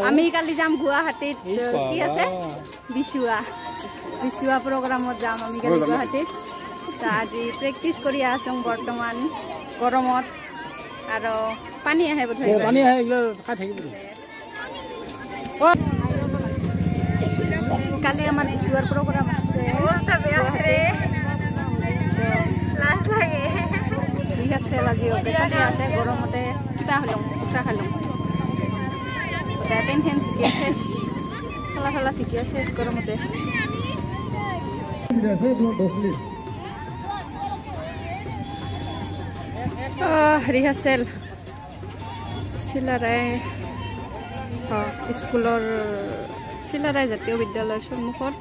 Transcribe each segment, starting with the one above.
আমি কালি যাম গুৱাহাটীত কি আছে বিশুৱা প্ৰগ্ৰামত যাম আমি কালি গুৱাহাটীত আজি প্ৰেক্টিছ কৰি আছো বৰ্তমান গৰমত আৰু পানী আহে বোধহয় পানী আহে এগুলো খাই থাকিব কালি আমাৰ বিশুৱাৰ প্ৰগ্ৰাম আছে ঠিক আছে আজি অপেছতে আছে গৰমতে কিবা হলং উষা খালং পেন ফেন শিকি আছে চলা শিকি আছে গৰমতে ৰিহাৰ্চেল চিলাৰাই স্কুলৰ চিলাৰাই জাতীয় বিদ্যালয়ৰ সন্মুখত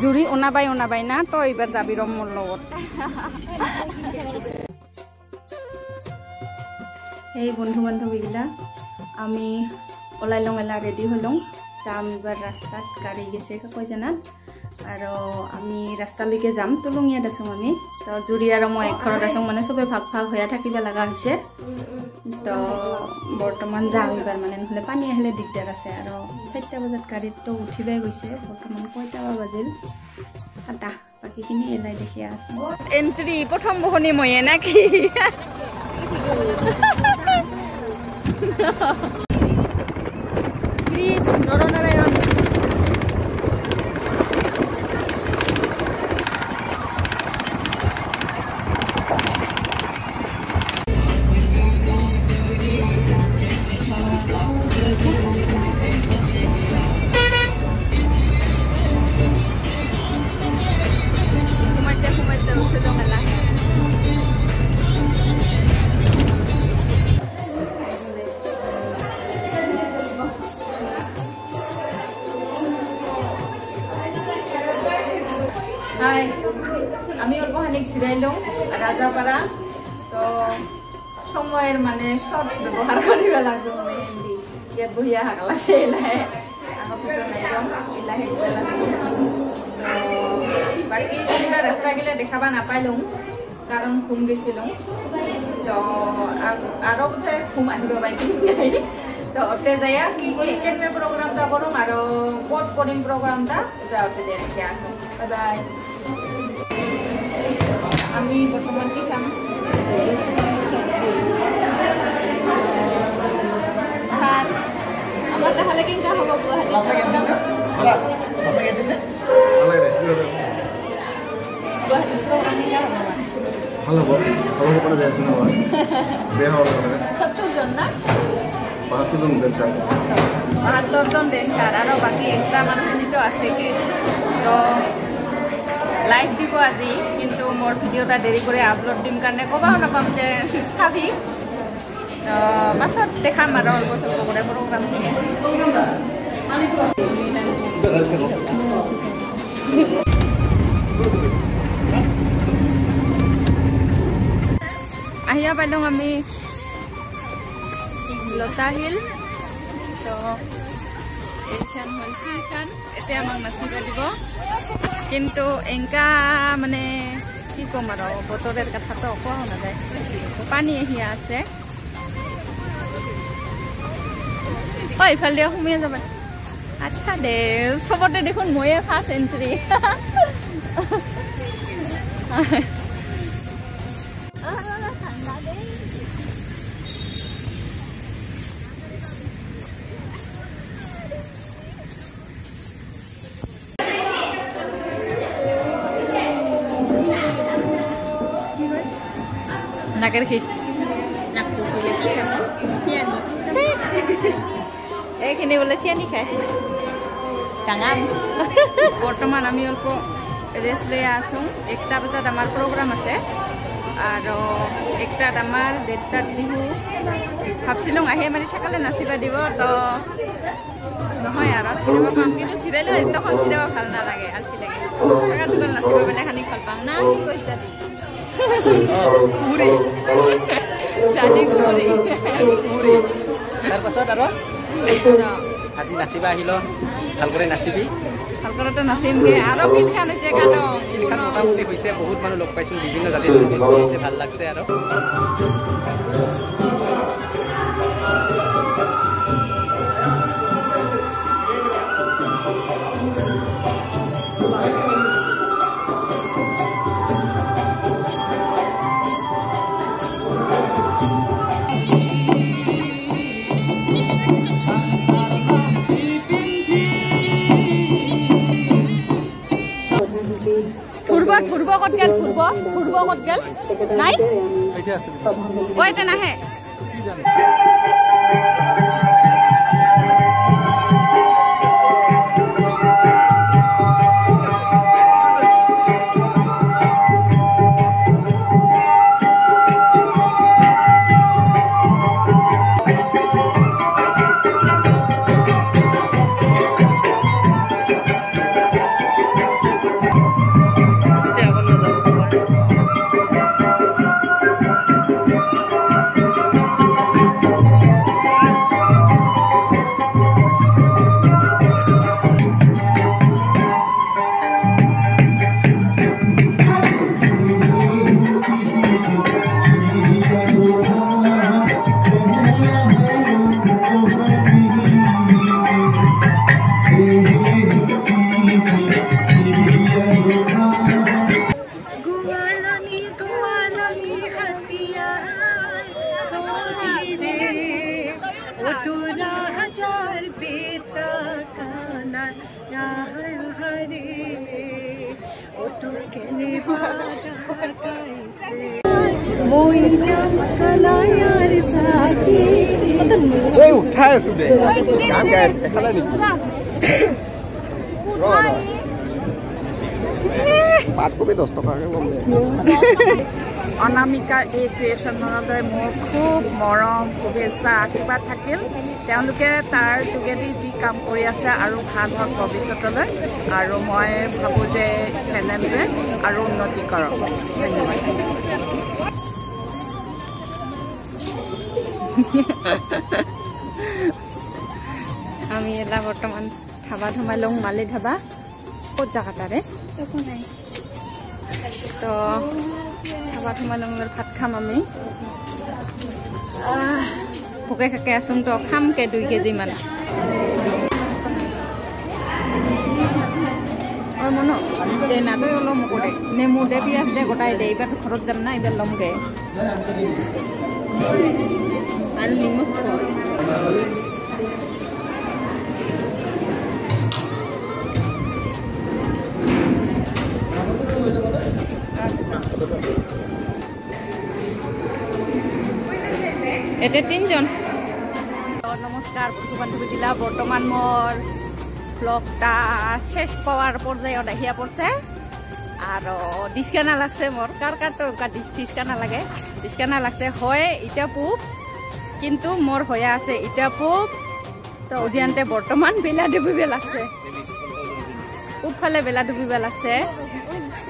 জুৰি ওনাবাই না তই এইবাৰ যাবি ৰম মোৰ লগত এই বন্ধু বান্ধৱীগিলা আমি ওলাই লওঁ এলা ৰেডি হৈ লওঁ যাম এইবাৰ ৰাস্তাত গাড়ী গেছে কৈজানাত আৰু আমি ৰাস্তালৈকে যাম তুলুঙিয়াত আছোঁ আমি তো জুৰি আৰু মই ঘৰত আছোঁ মানে চবে ভাগ হৈয়া থাকিব লগা হৈছে তো বৰ্তমান যাম এইবাৰ মানে নহ'লে পানী আহিলে দিগদাৰ আছে আৰু 4টা বজাত গাড়ীতো উঠিবাই গৈছে বৰ্তমান কয়টা বাজিল 7টা বাকীখিনি এলাই দেখি আছোঁ এণ্ট্ৰি প্ৰথম বহনি ময়ে নাকি প্লিজ নৰনাৰায়ণ আমি অল্প খানিক জিৰাই লওঁ ৰাজাপাৰা তো সময়ৰ মানে শৰ্ট ব্যৱহাৰ কৰিব লাগিব মই ইয়াত বহি আহাক লাগছে এলাহে এলাহে বাকী কিবা ৰাস্তাগিলা দেখাবা নাপাইলোঁ কাৰণ ঘুম গৈছিলোঁ তো আৰু বোধহয় ঘুম আহিব বাইকি তো অতে যায় কি কেনেকৈ প্ৰগ্ৰামটা কৰিম আৰু ক'ত কৰিম প্ৰগ্ৰামটা যাওঁতে যায় দেখি আছোঁ বাই আমি বৰ্তমান কি খাম চাহ আমাৰ তাহলে কেনেকা হ'ব ভালো হবে ভালো করে যাচ্ছে না বে হওয়ার কারণে 70 জন না 72 জন ড্যান্সার 72 জন ড্যান্সার আর বাকি এক্সট্রা মানুষখিনি তো আছে কি তো লাইভ দিব আজি কিন্তু মোর ভিডিওটা দেরি করে আপলোড দিম কারণে কবাও নাপাম যে চাবি পাছত দেখাম আর অল্প স্বল্প করে প্রোগ্রামখিনি আহিয়া পাইলোঁ আমি লতা হিল তো এইখান হৈছে এইখান এতিয়া আমাক নাচিব দিব কিন্তু এংকা মানে কি ক'ম আৰু বতৰৰ কথাটো কোৱা নাযায় পানী আহিয়া আছে ইফালে দিয়া সোমাই যাবা আচ্ছা দে চবতে দেখোন ময়ে ফাৰ্ষ্ট এণ্ট্ৰি নাকেৰ খিট এইখিনি বোলে চিয়ানি খায় ডাঙাম বৰ্তমান আমি অল্প ৰেষ্ট লৈ আছোঁ 1টা বজাত আমাৰ প্ৰগ্ৰাম আছে আৰু 1টাত আমাৰ 1:30টাত বিহু ভাবছিলোঁ আহে মানে সকালে নাচিবা দিব তো নহয় আৰু চিনেমা পাম কিন্তু চিৰিয়েল তখন চিনেমা ভাল নালাগে আৰু চিলাগে দোকান নাচিব মানে খানি ভাল পাওঁ না কি কৈছা মুড়ি জানি মুড়ি মুড়ি তাৰ পাছত আৰু আজি নাচিবা আহিলো ভাল কৰে নাচিবি ভাল কৰতে নাচিম গে আৰু ফিল্ডখান হৈছে গান ফিল্ডখান মোটামুটি হৈছে বহুত মানুহ লগ পাইছোঁ বিভিন্ন জাতি জনগোষ্ঠী আহিছে ভাল লাগছে আৰু ফুৰব কত গেল ফুৰব কত গেল নাই ওই তে নাহে অনামিকা এই ক্ৰিয়েশ্যনলৈ মোৰ খুব মৰম শুভেচ্ছা আশীৰ্বাদ থাকিল তেওঁলোকে তাৰ যোগেদি যি কাম কৰি আছে আৰু ভাল হওক ভৱিষ্যতলৈ আৰু মই ভাবোঁ যে চেনেলটোৱে আৰু উন্নতি কৰক ধন্যবাদ আমি এটা বৰ্তমান ধাবা ধমাই লওঁ মালি ধাবা ক'ত জাগাটাৰে তো ধাবা ধমাই লওঁ ভাত খাম আমি ভোকে খাকে আছোন তো খামকে 2 কেজি মান মন দে না তই অলপ মোকো দে নেমু দে পিঁয়াজ দে গোটাই দে এইবাৰ ঘৰত যাম না এইবাৰ ল'মগে আৰু নিমখ এতে 3 জন নমস্কাৰ বন্ধু বান্ধৱী জিলা বৰ্তমান মোৰ ব্লগটা শেষ পাওয়ার পর্যায়ত আহিয়া পড়ছে আর ডিসকানা লাগছে মোর কার ডিসকানা লাগে ডিসকানা লাগছে হয় ইটা পুব কিন্তু মোর হয়ে আছে ইটা পুব তো উদিয়ানতে বর্তমান বেলা ডুবিবে লাগছে উপফালে বেলা ডুবিবে লাগছে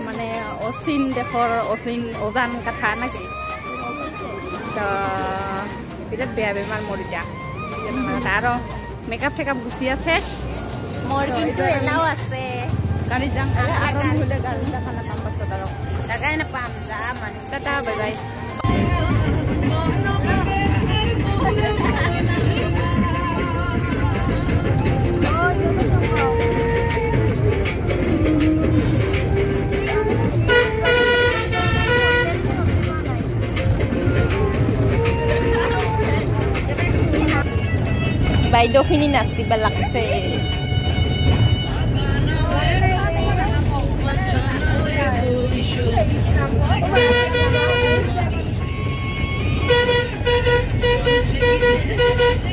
মানে অচিন দেশর অচিন ওজান কথা নাকি তো বিরাট বেয়া বেমার মোর ইটা আর মেকআপ টেকআপ গুছি আছে মোর কিন্তু এলাও আছে গাড়ি যাম আগম হলে গাড়ি দেখানা পাম পাছত আৰু লাগাই না পাম যা মান টাটা বাই বাই বাইদেউখিনি নাচিব লাগছে Thank you.